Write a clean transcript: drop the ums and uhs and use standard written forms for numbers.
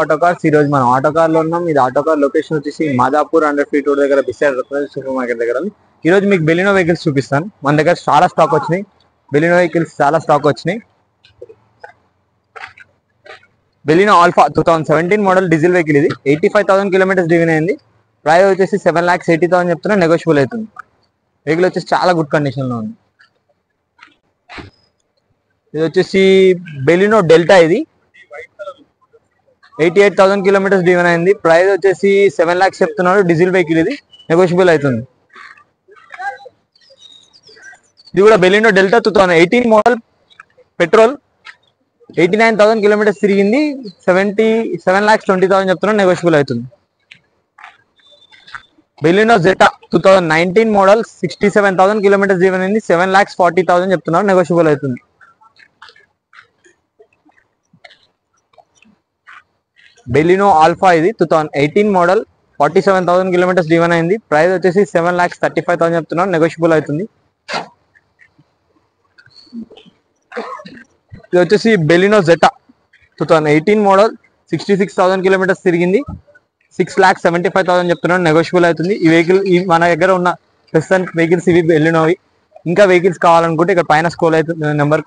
Auto cars ఈ రోజు మనం ఆటో కార్ లో ఉన్నాం. ఇది ఆటో కార్ లొకేషన్ వచ్చేసి మాదాపూర్ 100 ఫీట్ రోడ్ దగ్గర బిసైడ్ సూపర్ మార్కెట్ దగ్గర. ఈ రోజు మీకు బెలినో వెహికల్స్ చూపిస్తాను. మన దగ్గర చాలా స్టాక్ వచ్చినాయి. బెలినో వెహికల్స్ చాలా స్టాక్ వచ్చినాయి. Baleno alpha 2017 model diesel vehicle. ఇది 85,000 కిలోమీటర్స్ డ్రైవెన్ అయింది. ప్రైస్ వచ్చేసి 7,80,000 చెప్తున్నా, నెగోషియబుల్ అవుతుంది. వెహికల్ వచ్చేసి చాలా గుడ్ కండిషన్ లో ఉంది. ఇది వచ్చేసి బెలినో డెల్టా. ఇది 88,000 కిలోమీటర్స్ డ్రైవెన్ అయింది. ప్రైస్ వచ్చేసి 7 lakhs చెప్తున్నారు. Diesel vehicle. ఇది నెగోషియబుల్ అవుతుంది. ఇది కూడా Baleno delta 2018 model petrol. 89,000 kilometres తిరిగింది. 7,20,000 చెప్తున్నారు, నెగోషియబుల్ అవుతుంది. Baleno Zeta 2019 model 67,000 kilometres driven అయింది. 7,40,000 చెప్తున్నారు, నెగోషియబుల్ అవుతుంది. Baleno alpha. ఇది 2018 మోడల్ 47,000 కిలోమీటర్స్ డ్రైవెన్ అయింది. ప్రైస్ వచ్చేసి 7,35,000 చెప్తున్నారు, నెగోషియబుల్ అవుతుంది. ఇది వచ్చేసి బెలినో జెటా 2018 మోడల్ 66,000 కిలోమీటర్స్ తిరిగింది. 6,75,000 చెప్తున్నారు, నెగోషియబుల్ అవుతుంది. ఈ వెహికల్ మన దగ్గర ఉన్న ప్రస్తుతానికి వెహికల్స్ ఇవి బెలినోవి. ఇంకా వెహికల్స్ కావాలనుకుంటే ఇక్కడ పైన స్క్రోల్ అవుతుంది నెంబర్